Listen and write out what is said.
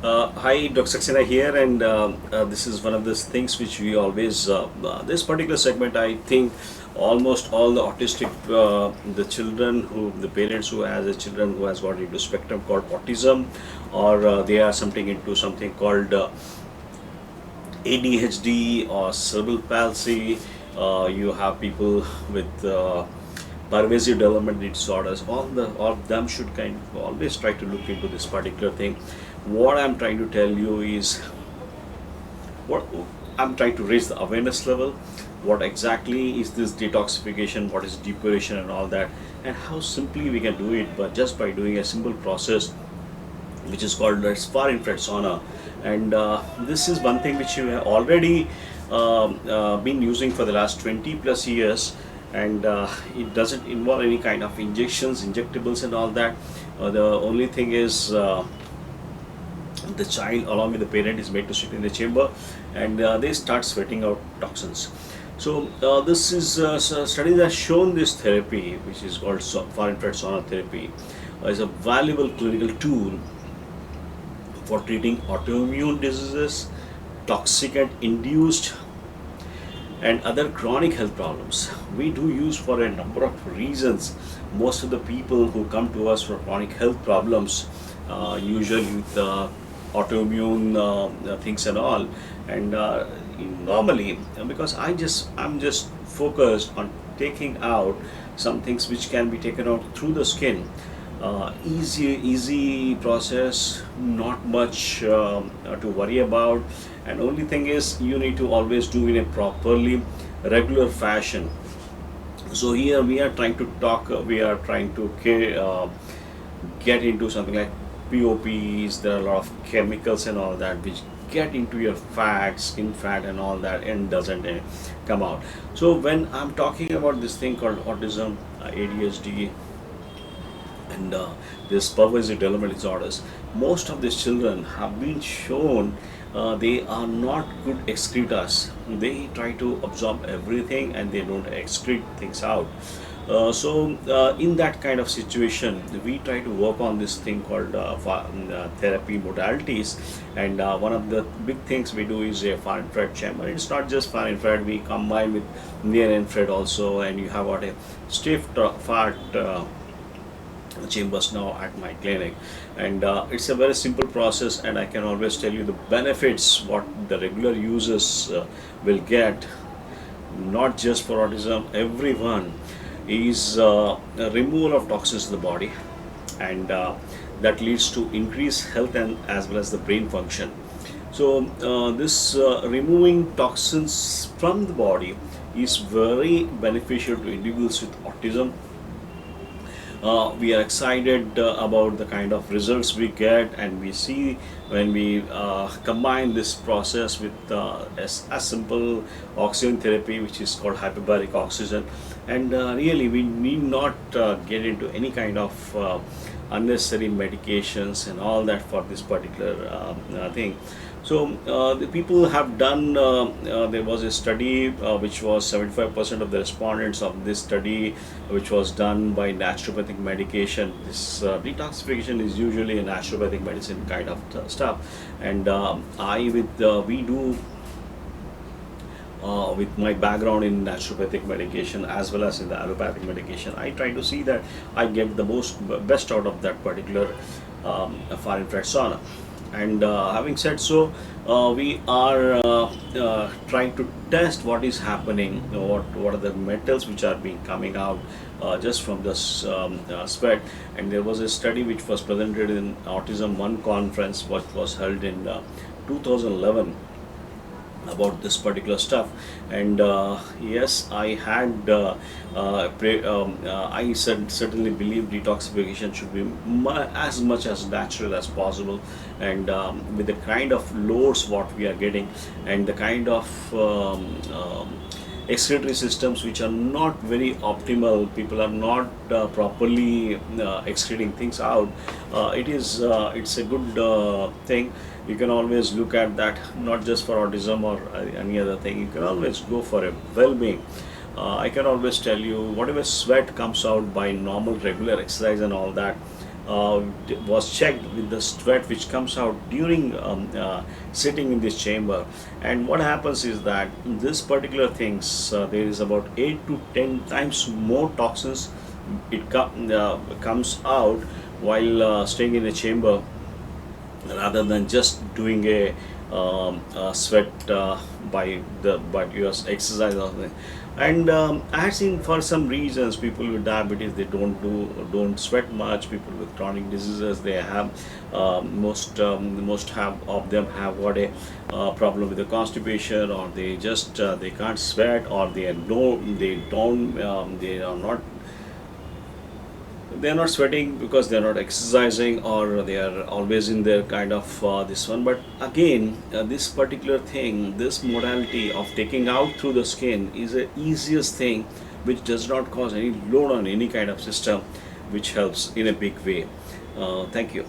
Hi, Dr. Saxena here, and this is one of those things which we always, this particular segment, I think almost all the autistic, the children who, the parents who has a children who has got into spectrum called autism, or they are something into something called ADHD or cerebral palsy. You have people with pervasive development disorders. All of them should kind of always try to look into this particular thing. What I'm trying to tell you is what I'm trying to raise the awareness level. What exactly is this detoxification? What is depuration and all that? And how simply we can do it, but just by doing a simple process which is called as far infrared sauna. And this is one thing which you have already been using for the last 20 plus years, and it doesn't involve any kind of injections, injectables, and all that. The only thing is the child along with the parent is made to sit in the chamber, and they start sweating out toxins. So this is studies have shown this therapy, which is called far infrared sauna therapy, is a valuable clinical tool for treating autoimmune diseases, toxicant induced, and other chronic health problems. We do use for a number of reasons. Most of the people who come to us for chronic health problems, usually with autoimmune things and all, and normally because I'm just focused on taking out some things which can be taken out through the skin. Easy process, not much to worry about, and only thing is you need to always do in a properly regular fashion. So here we are trying to talk, we are trying to get into something like POPs. There are a lot of chemicals and all that which get into your fat, skin fat, and all that, and doesn't come out. So when I'm talking about this thing called autism, ADHD, and this pervasive development disorders, most of these children have been shown they are not good excretors. They try to absorb everything and they don't excrete things out. So in that kind of situation, we try to work on this thing called therapy modalities, and one of the big things we do is a far infrared chamber. It's not just far infrared; we combine with near infrared also, and you have got a stiff fart chambers now at my clinic. And it's a very simple process, and I can always tell you the benefits what the regular users will get, not just for autism, everyone, is a removal of toxins in the body, and that leads to increased health and as well as the brain function. So this removing toxins from the body is very beneficial to individuals with autism. We are excited about the kind of results we get, and we see when we combine this process with a simple oxygen therapy, which is called hyperbaric oxygen. And really, we need not get into any kind of unnecessary medications and all that for this particular thing. So the people have done. There was a study which was 75% of the respondents of this study, which was done by naturopathic medication. This detoxification is usually a naturopathic medicine kind of stuff, and I with we do with my background in naturopathic medication as well as in the allopathic medication, I try to see that I get the most best out of that particular far infrared sauna. And having said so, we are trying to test what is happening, what are the metals which are being coming out just from this sweat. And there was a study which was presented in Autism One conference, what was held in 2011, about this particular stuff. And yes, I had certainly believe detoxification should be as much as natural as possible, and with the kind of loads what we are getting, and the kind of excretory systems which are not very optimal, people are not properly excreting things out. It's a good thing. You can always look at that, not just for autism or any other thing. You can always go for a well-being. I can always tell you, whatever sweat comes out by normal regular exercise and all that, was checked with the sweat which comes out during sitting in this chamber. And what happens is that this particular things, there is about 8 to 10 times more toxins comes out while staying in a chamber, rather than just doing a sweat by your exercise or something. And I have seen for some reasons people with diabetes, they don't sweat much. People with chronic diseases, they have most have of them have got a problem with the constipation, or they just they can't sweat, or they are not, they're not sweating because they're not exercising, or they are always in their kind of this one. But again, this particular thing, this modality of taking out through the skin is the easiest thing, which does not cause any load on any kind of system, which helps in a big way. Thank you.